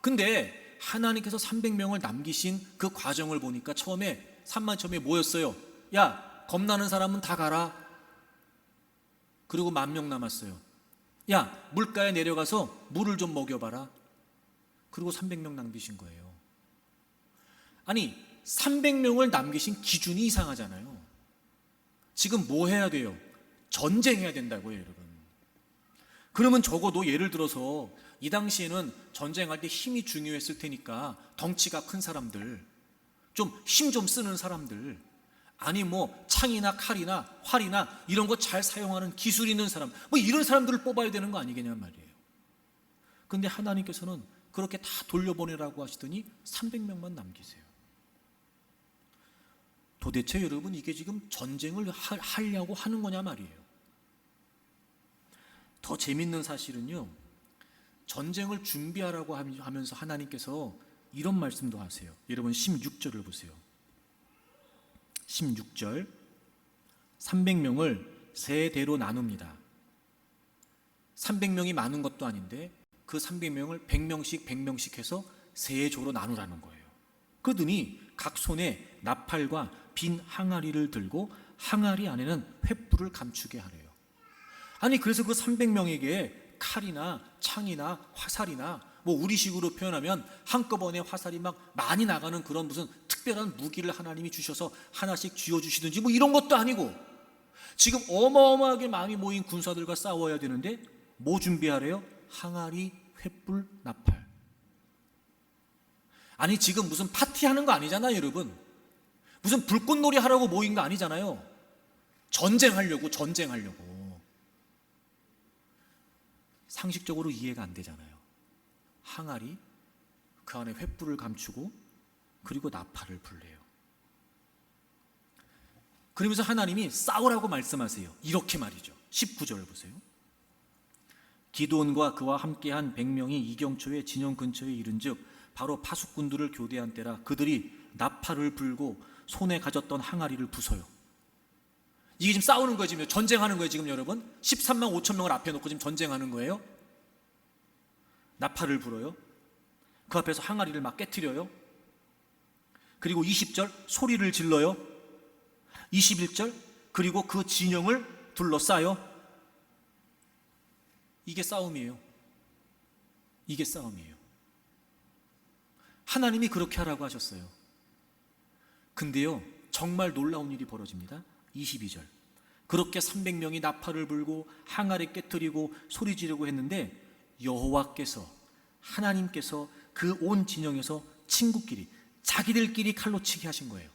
근데 하나님께서 300명을 남기신 그 과정을 보니까 처음에 3만 처음에 뭐였어요? 야, 겁나는 사람은 다 가라. 그리고 10,000명 남았어요. 야, 물가에 내려가서 물을 좀 먹여봐라. 그리고 300명 남기신 거예요. 아니, 300명을 남기신 기준이 이상하잖아요. 지금 뭐 해야 돼요? 전쟁해야 된다고요, 여러분. 그러면 적어도 예를 들어서 이 당시에는 전쟁할 때 힘이 중요했을 테니까 덩치가 큰 사람들, 좀 힘 좀 쓰는 사람들, 아니 뭐 창이나 칼이나 활이나 이런 거 잘 사용하는 기술 있는 사람, 뭐 이런 사람들을 뽑아야 되는 거 아니겠냐 말이에요. 근데 하나님께서는 그렇게 다 돌려보내라고 하시더니 300명만 남기세요. 도대체 여러분 이게 지금 전쟁을 하려고 하는 거냐 말이에요. 더 재밌는 사실은요, 전쟁을 준비하라고 하면서 하나님께서 이런 말씀도 하세요. 여러분 16절을 보세요. 16절 300명을 세 대로 나눕니다. 300명이 많은 것도 아닌데 그 300명을 100명씩 해서 세 조로 나누라는 거예요. 그러더니 각 손에 나팔과 빈 항아리를 들고 항아리 안에는 횃불을 감추게 하래요. 아니 그래서 그 300명에게 칼이나 창이나 화살이나 뭐 우리식으로 표현하면 한꺼번에 화살이 막 많이 나가는 그런 무슨 특별한 무기를 하나님이 주셔서 하나씩 쥐어주시든지 뭐 이런 것도 아니고 지금 어마어마하게 많이 모인 군사들과 싸워야 되는데 뭐 준비하래요? 항아리, 횃불, 나팔. 아니 지금 무슨 파티하는 거 아니잖아요, 여러분. 무슨 불꽃놀이 하라고 모인 거 아니잖아요. 전쟁하려고. 상식적으로 이해가 안 되잖아요. 항아리, 그 안에 횃불을 감추고 그리고 나팔을 불래요. 그러면서 하나님이 싸우라고 말씀하세요. 이렇게 말이죠. 19절을 보세요. 기드온과 그와 함께한 100명이 이경초의 진영 근처에 이른즉 바로 파수꾼들을 교대한 때라. 그들이 나팔을 불고 손에 가졌던 항아리를 부숴요. 이게 지금 싸우는 거예요. 지금 전쟁하는 거예요. 지금 여러분 13만 5천 명을 앞에 놓고 지금 전쟁하는 거예요. 나팔을 불어요. 그 앞에서 항아리를 막 깨트려요. 그리고 20절 소리를 질러요. 21절 그리고 그 진영을 둘러싸요. 이게 싸움이에요. 이게 싸움이에요. 하나님이 그렇게 하라고 하셨어요. 근데요, 정말 놀라운 일이 벌어집니다. 22절 그렇게 300명이 나팔을 불고 항아리 깨뜨리고 소리 지르고 했는데 여호와께서 하나님께서 그 온 진영에서 친구끼리 자기들끼리 칼로 치게 하신 거예요.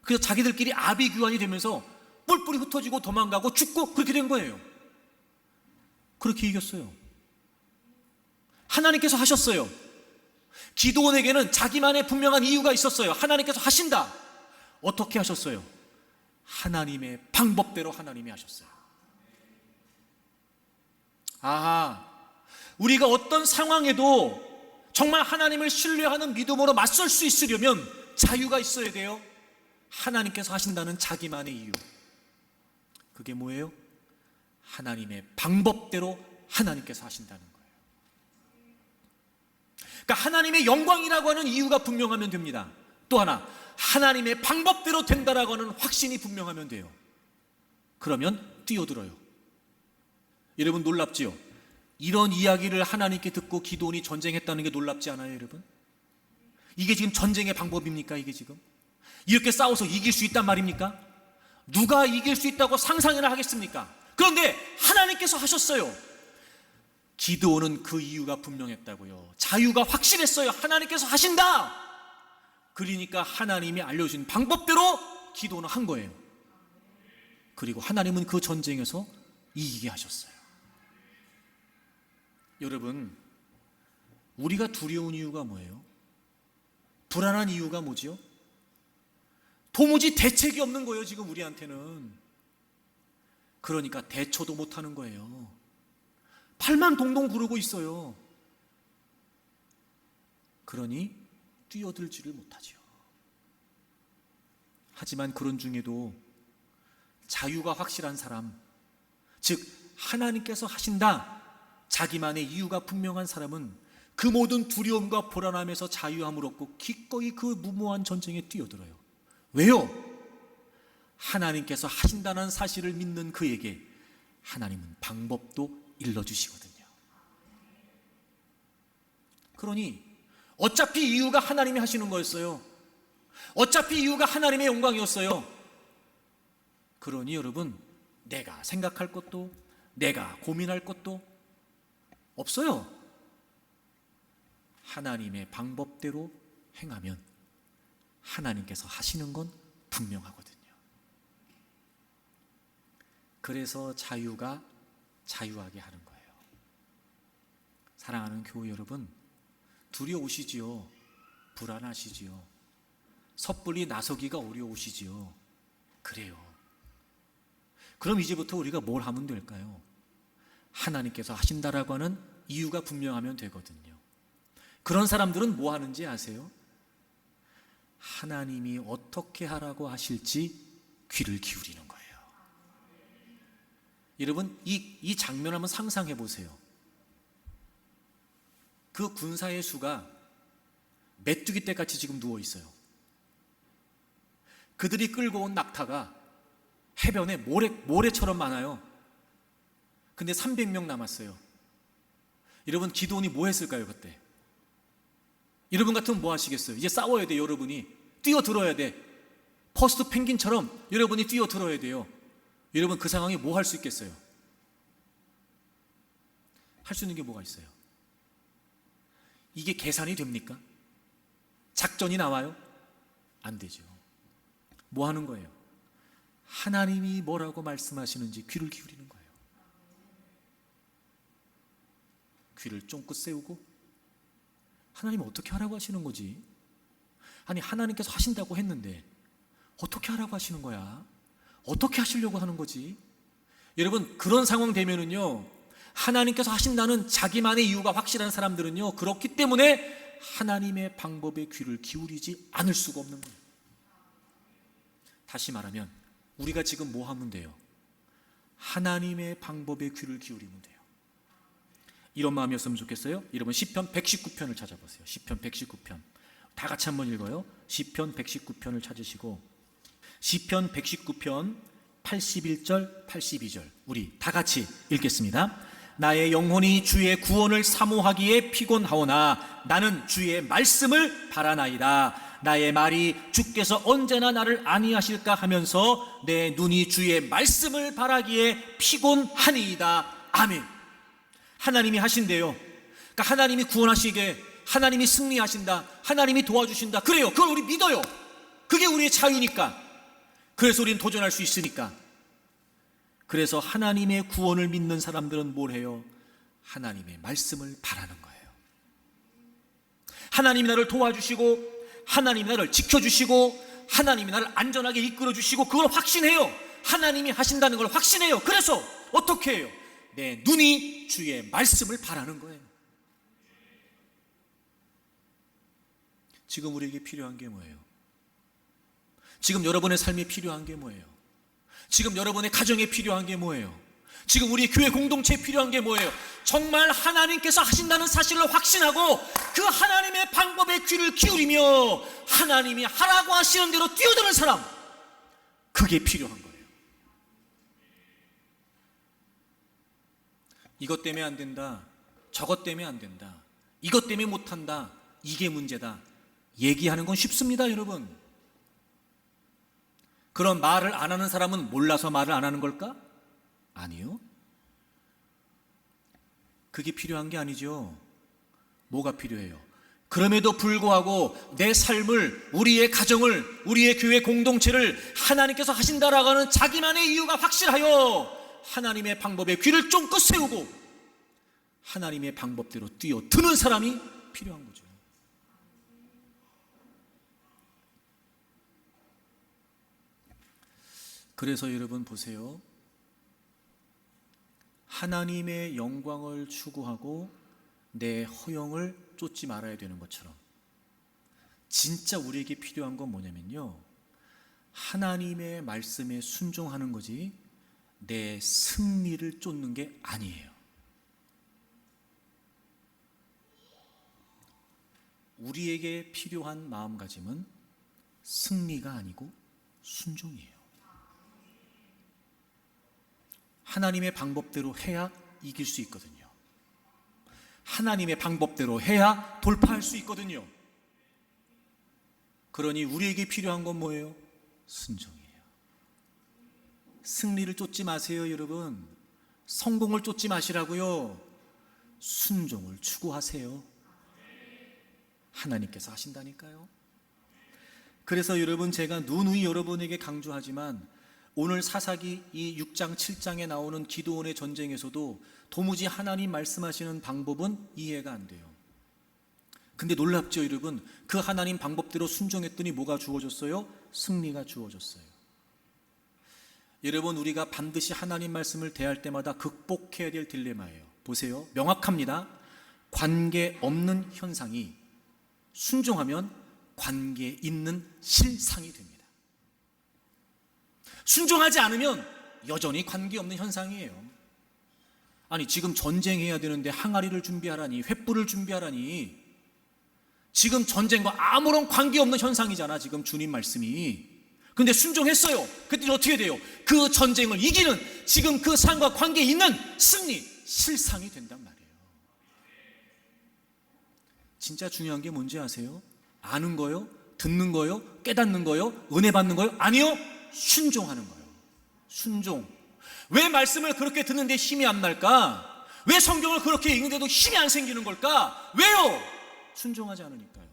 그래서 자기들끼리 아비규환이 되면서 뿔뿔이 흩어지고 도망가고 죽고 그렇게 된 거예요. 그렇게 이겼어요. 하나님께서 하셨어요. 기드온에게는 자기만의 분명한 이유가 있었어요. 하나님께서 하신다. 어떻게 하셨어요? 하나님의 방법대로 하나님이 하셨어요. 우리가 어떤 상황에도 정말 하나님을 신뢰하는 믿음으로 맞설 수 있으려면 자유가 있어야 돼요. 하나님께서 하신다는 자기만의 이유. 그게 뭐예요? 하나님의 방법대로 하나님께서 하신다는 거예요. 그러니까 하나님의 영광이라고 하는 이유가 분명하면 됩니다. 또 하나, 하나님의 방법대로 된다라고 하는 확신이 분명하면 돼요. 그러면 뛰어들어요. 여러분 놀랍지요? 이런 이야기를 하나님께 듣고 기드온이 전쟁했다는 게 놀랍지 않아요, 여러분? 이게 지금 전쟁의 방법입니까? 이게 지금? 이렇게 싸워서 이길 수 있단 말입니까? 누가 이길 수 있다고 상상이나 하겠습니까? 그런데 하나님께서 하셨어요. 기드온은 그 이유가 분명했다고요. 자유가 확실했어요. 하나님께서 하신다. 그러니까 하나님이 알려주신 방법대로 기드온은 한 거예요. 그리고 하나님은 그 전쟁에서 이기게 하셨어요. 여러분, 우리가 두려운 이유가 뭐예요? 불안한 이유가 뭐지요? 도무지 대책이 없는 거예요, 지금 우리한테는. 그러니까 대처도 못하는 거예요. 팔만 동동 구르고 있어요. 그러니 뛰어들지를 못하죠. 하지만 그런 중에도 자유가 확실한 사람, 즉 하나님께서 하신다, 자기만의 이유가 분명한 사람은 그 모든 두려움과 불안함에서 자유함을 얻고 기꺼이 그 무모한 전쟁에 뛰어들어요. 왜요? 하나님께서 하신다는 사실을 믿는 그에게 하나님은 방법도 일러주시거든요. 그러니 어차피 이유가 하나님이 하시는 거였어요. 어차피 이유가 하나님의 영광이었어요. 그러니 여러분, 내가 생각할 것도 내가 고민할 것도 없어요. 하나님의 방법대로 행하면 하나님께서 하시는 건 분명하거든요. 그래서 자유가 자유하게 하는 거예요. 사랑하는 교우 여러분, 두려우시지요? 불안하시지요? 섣불리 나서기가 어려우시지요? 그래요. 그럼 이제부터 우리가 뭘 하면 될까요? 하나님께서 하신다라고 하는 이유가 분명하면 되거든요. 그런 사람들은 뭐 하는지 아세요? 하나님이 어떻게 하라고 하실지 귀를 기울이는 거예요. 여러분, 이 장면 한번 상상해 보세요. 그 군사의 수가 메뚜기 떼같이 지금 누워 있어요. 그들이 끌고 온 낙타가 해변에 모래처럼 많아요. 근데 300명 남았어요. 여러분, 기드온이 뭐 했을까요, 그때? 여러분 같으면 뭐 하시겠어요? 이제 싸워야 돼요, 여러분이. 뛰어들어야 돼. 퍼스트 펭귄처럼 여러분이 뛰어들어야 돼요. 여러분, 그 상황에 뭐 할 수 있겠어요? 할 수 있는 게 뭐가 있어요? 이게 계산이 됩니까? 작전이 나와요? 안 되죠. 뭐 하는 거예요? 하나님이 뭐라고 말씀하시는지 귀를 기울이는 거예요. 귀를 쫑긋 세우고 하나님 어떻게 하라고 하시는 거지? 아니, 하나님께서 하신다고 했는데 어떻게 하라고 하시는 거야? 어떻게 하시려고 하는 거지? 여러분, 그런 상황 되면은요, 하나님께서 하신다는 자기만의 이유가 확실한 사람들은요, 그렇기 때문에 하나님의 방법에 귀를 기울이지 않을 수가 없는 거예요. 다시 말하면 우리가 지금 뭐 하면 돼요? 하나님의 방법에 귀를 기울이면 돼요. 이런 마음이었으면 좋겠어요. 여러분, 시편 119편을 찾아보세요. 시편 119편 다 같이 한번 읽어요. 시편 119편을 찾으시고 시편 119편 81절 82절 우리 다 같이 읽겠습니다. 나의 영혼이 주의 구원을 사모하기에 피곤하오나 나는 주의 말씀을 바라나이다. 나의 말이 주께서 언제나 나를 안위하실까 하면서 내 눈이 주의 말씀을 바라기에 피곤하니이다. 아멘. 하나님이 하신대요. 그러니까 하나님이 구원하시게, 하나님이 승리하신다, 하나님이 도와주신다. 그래요. 그걸 우리 믿어요. 그게 우리의 자유니까. 그래서 우리는 도전할 수 있으니까. 그래서 하나님의 구원을 믿는 사람들은 뭘 해요? 하나님의 말씀을 바라는 거예요. 하나님이 나를 도와주시고, 하나님이 나를 지켜주시고, 하나님이 나를 안전하게 이끌어주시고, 그걸 확신해요. 하나님이 하신다는 걸 확신해요. 그래서 어떻게 해요? 내 눈이 주의 말씀을 바라는 거예요. 지금 우리에게 필요한 게 뭐예요? 지금 여러분의 삶에 필요한 게 뭐예요? 지금 여러분의 가정에 필요한 게 뭐예요? 지금 우리 교회 공동체에 필요한 게 뭐예요? 정말 하나님께서 하신다는 사실을 확신하고 그 하나님의 방법에 귀를 기울이며 하나님이 하라고 하시는 대로 뛰어드는 사람, 그게 필요한 거예요. 이것 때문에 안 된다, 저것 때문에 안 된다, 이것 때문에 못한다, 이게 문제다 얘기하는 건 쉽습니다. 여러분, 그런 말을 안 하는 사람은 몰라서 말을 안 하는 걸까? 아니요. 그게 필요한 게 아니죠. 뭐가 필요해요? 그럼에도 불구하고 내 삶을, 우리의 가정을, 우리의 교회 공동체를 하나님께서 하신다라고 하는 자기만의 이유가 확실하여 하나님의 방법에 귀를 쫑긋 세우고 하나님의 방법대로 뛰어드는 사람이 필요한 거죠. 그래서 여러분 보세요. 하나님의 영광을 추구하고 내 허영을 쫓지 말아야 되는 것처럼 진짜 우리에게 필요한 건 뭐냐면요, 하나님의 말씀에 순종하는 거지 내 승리를 쫓는 게 아니에요. 우리에게 필요한 마음가짐은 승리가 아니고 순종이에요. 하나님의 방법대로 해야 이길 수 있거든요. 하나님의 방법대로 해야 돌파할 수 있거든요. 그러니 우리에게 필요한 건 뭐예요? 순종이에요. 승리를 쫓지 마세요, 여러분. 성공을 쫓지 마시라고요. 순종을 추구하세요. 하나님께서 하신다니까요. 그래서 여러분, 제가 누누이 여러분에게 강조하지만 오늘 사사기 이 6장 7장에 나오는 기드온의 전쟁에서도 도무지 하나님 말씀하시는 방법은 이해가 안 돼요. 근데 놀랍죠, 여러분? 그 하나님 방법대로 순종했더니 뭐가 주어졌어요? 승리가 주어졌어요. 여러분, 우리가 반드시 하나님 말씀을 대할 때마다 극복해야 될 딜레마예요. 보세요, 명확합니다. 관계 없는 현상이 순종하면 관계 있는 실상이 됩니다. 순종하지 않으면 여전히 관계없는 현상이에요. 아니, 지금 전쟁해야 되는데 항아리를 준비하라니, 횃불을 준비하라니, 지금 전쟁과 아무런 관계없는 현상이잖아, 지금 주님 말씀이. 근데 순종했어요. 그때 어떻게 돼요? 그 전쟁을 이기는, 지금 그 상황과 관계 있는 승리, 실상이 된단 말이에요. 진짜 중요한 게 뭔지 아세요? 아는 거요? 듣는 거요? 깨닫는 거요? 은혜 받는 거요? 아니요. 순종하는 거예요. 순종. 왜 말씀을 그렇게 듣는데 힘이 안 날까? 왜 성경을 그렇게 읽는데도 힘이 안 생기는 걸까? 왜요? 순종하지 않으니까요.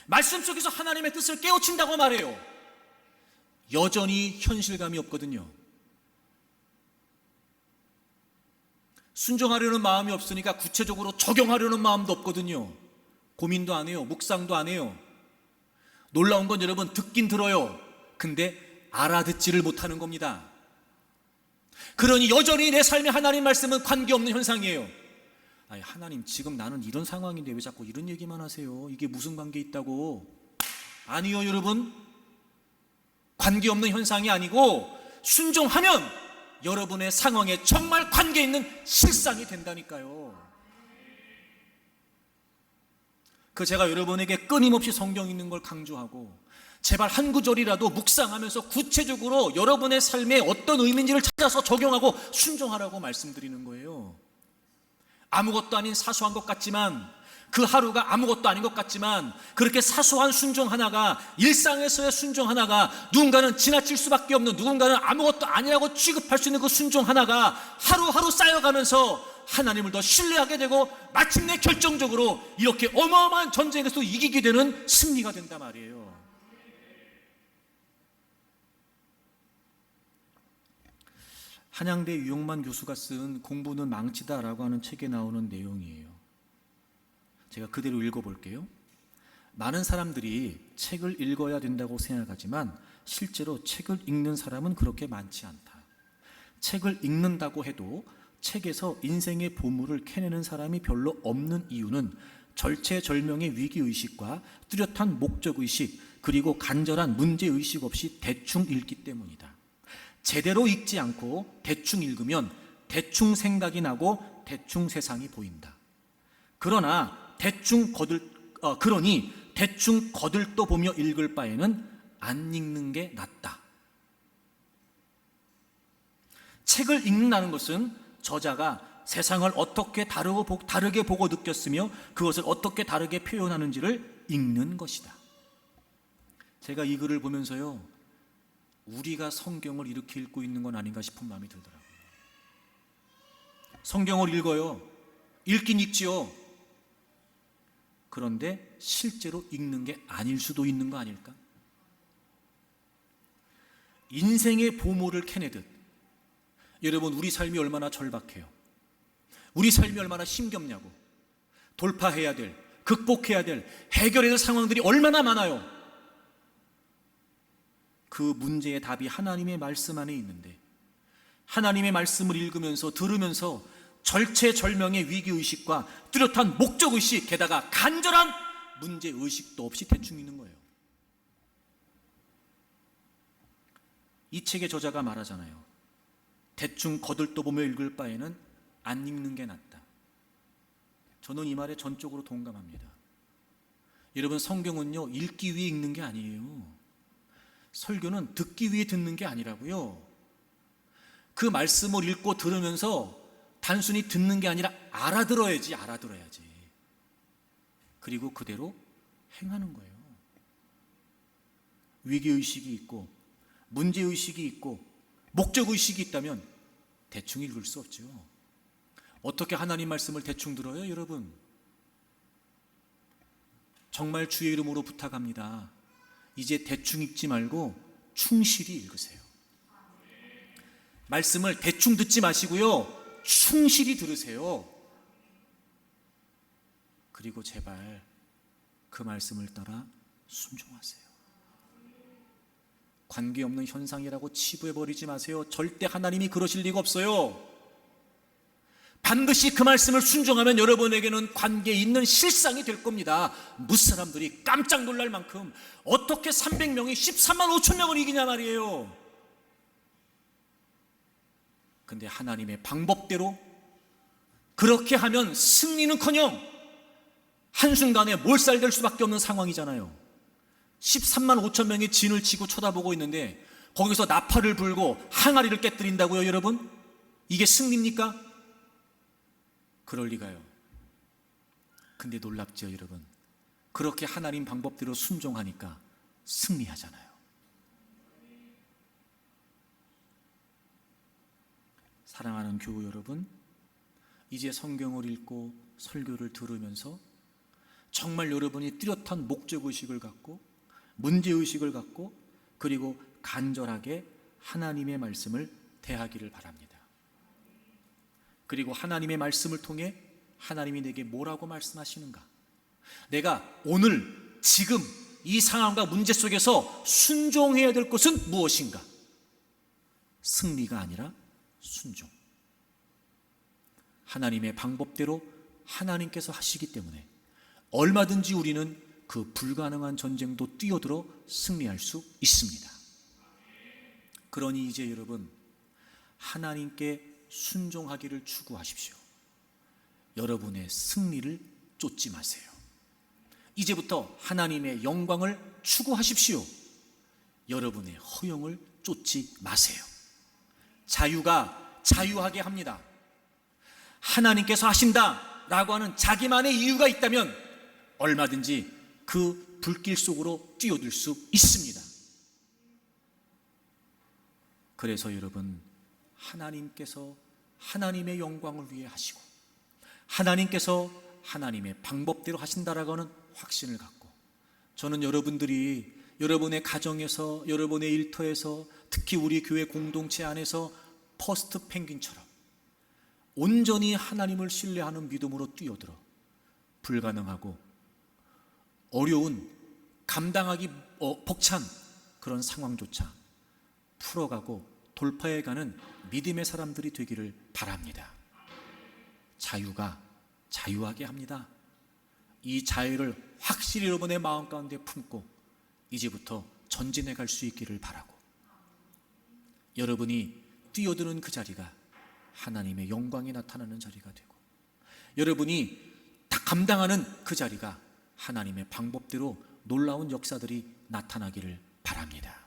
말씀 속에서 하나님의 뜻을 깨우친다고 말해요. 여전히 현실감이 없거든요. 순종하려는 마음이 없으니까 구체적으로 적용하려는 마음도 없거든요. 고민도 안 해요. 묵상도 안 해요. 놀라운 건 여러분, 듣긴 들어요. 근데 알아듣지를 못하는 겁니다. 그러니 여전히 내 삶에 하나님 말씀은 관계없는 현상이에요. 아니, 하나님 지금 나는 이런 상황인데 왜 자꾸 이런 얘기만 하세요? 이게 무슨 관계 있다고? 아니요 여러분, 관계없는 현상이 아니고 순종하면 여러분의 상황에 정말 관계 있는 실상이 된다니까요. 제가 여러분에게 끊임없이 성경 읽는 걸 강조하고, 제발 한 구절이라도 묵상하면서 구체적으로 여러분의 삶에 어떤 의미인지를 찾아서 적용하고 순종하라고 말씀드리는 거예요. 아무것도 아닌 사소한 것 같지만, 그 하루가 아무것도 아닌 것 같지만, 그렇게 사소한 순종 하나가, 일상에서의 순종 하나가, 누군가는 지나칠 수밖에 없는, 누군가는 아무것도 아니라고 취급할 수 있는 그 순종 하나가 하루하루 쌓여가면서 하나님을 더 신뢰하게 되고, 마침내 결정적으로 이렇게 어마어마한 전쟁에서 이기게 되는 승리가 된단 말이에요. 한양대 유용만 교수가 쓴 공부는 망치다라고 하는 책에 나오는 내용이에요. 제가 그대로 읽어볼게요. 많은 사람들이 책을 읽어야 된다고 생각하지만 실제로 책을 읽는 사람은 그렇게 많지 않다. 책을 읽는다고 해도 책에서 인생의 보물을 캐내는 사람이 별로 없는 이유는 절체절명의 위기의식과 뚜렷한 목적의식, 그리고 간절한 문제의식 없이 대충 읽기 때문이다. 제대로 읽지 않고 대충 읽으면 대충 생각이 나고 대충 세상이 보인다. 그러니 대충 거들떠 보며 읽을 바에는 안 읽는 게 낫다. 책을 읽는다는 것은 저자가 세상을 어떻게 다르게 보고 느꼈으며 그것을 어떻게 다르게 표현하는지를 읽는 것이다. 제가 이 글을 보면서요, 우리가 성경을 이렇게 읽고 있는 건 아닌가 싶은 마음이 들더라고요. 성경을 읽어요. 읽긴 읽지요. 그런데 실제로 읽는 게 아닐 수도 있는 거 아닐까? 인생의 보물을 캐내듯, 여러분, 우리 삶이 얼마나 절박해요. 우리 삶이 얼마나 힘겹냐고. 돌파해야 될, 극복해야 될, 해결해야 될 상황들이 얼마나 많아요. 그 문제의 답이 하나님의 말씀 안에 있는데, 하나님의 말씀을 읽으면서 들으면서 절체절명의 위기의식과 뚜렷한 목적의식, 게다가 간절한 문제의식도 없이 대충 읽는 거예요. 이 책의 저자가 말하잖아요. 대충 거들떠보며 읽을 바에는 안 읽는 게 낫다. 저는 이 말에 전적으로 동감합니다. 여러분, 성경은요, 읽기 위해 읽는 게 아니에요. 설교는 듣기 위해 듣는 게 아니라고요. 그 말씀을 읽고 들으면서 단순히 듣는 게 아니라 알아들어야지. 그리고 그대로 행하는 거예요. 위기의식이 있고 문제의식이 있고 목적의식이 있다면 대충 읽을 수 없죠. 어떻게 하나님 말씀을 대충 들어요, 여러분? 정말 주의 이름으로 부탁합니다. 이제 대충 읽지 말고 충실히 읽으세요. 말씀을 대충 듣지 마시고요, 충실히 들으세요. 그리고 제발 그 말씀을 따라 순종하세요. 관계없는 현상이라고 치부해버리지 마세요. 절대 하나님이 그러실 리가 없어요. 반드시 그 말씀을 순종하면 여러분에게는 관계 있는 실상이 될 겁니다. 무사람들이 깜짝 놀랄 만큼 어떻게 300명이 13만 5천 명을 이기냐 말이에요. 근데 하나님의 방법대로 그렇게 하면 승리는커녕 한순간에 몰살될 수밖에 없는 상황이잖아요. 13만 5천 명이 진을 치고 쳐다보고 있는데 거기서 나팔을 불고 항아리를 깨뜨린다고요, 여러분? 이게 승리입니까? 그럴 리가요. 근데 놀랍죠, 여러분? 그렇게 하나님 방법대로 순종하니까 승리하잖아요. 사랑하는 교우 여러분, 이제 성경을 읽고 설교를 들으면서 정말 여러분이 뚜렷한 목적의식을 갖고 문제의식을 갖고 그리고 간절하게 하나님의 말씀을 대하기를 바랍니다. 그리고 하나님의 말씀을 통해 하나님이 내게 뭐라고 말씀하시는가, 내가 오늘 지금 이 상황과 문제 속에서 순종해야 될 것은 무엇인가? 승리가 아니라 순종. 하나님의 방법대로 하나님께서 하시기 때문에 얼마든지 우리는 그 불가능한 전쟁도 뛰어들어 승리할 수 있습니다. 그러니 이제 여러분, 하나님께 순종하기를 추구하십시오. 여러분의 승리를 쫓지 마세요. 이제부터 하나님의 영광을 추구하십시오. 여러분의 허영을 쫓지 마세요. 자유가 자유하게 합니다. 하나님께서 하신다라고 하는 자기만의 이유가 있다면 얼마든지 그 불길 속으로 뛰어들 수 있습니다. 그래서 여러분, 하나님께서 하나님의 영광을 위해 하시고 하나님께서 하나님의 방법대로 하신다라고 하는 확신을 갖고, 저는 여러분들이 여러분의 가정에서, 여러분의 일터에서, 특히 우리 교회 공동체 안에서 퍼스트 펭귄처럼 온전히 하나님을 신뢰하는 믿음으로 뛰어들어 불가능하고 어려운, 감당하기 벅찬 그런 상황조차 풀어가고 돌파해가는 믿음의 사람들이 되기를 바랍니다. 자유가 자유하게 합니다. 이 자유를 확실히 여러분의 마음 가운데 품고 이제부터 전진해 갈 수 있기를 바라고, 여러분이 뛰어드는 그 자리가 하나님의 영광이 나타나는 자리가 되고, 여러분이 다 감당하는 그 자리가 하나님의 방법대로 놀라운 역사들이 나타나기를 바랍니다.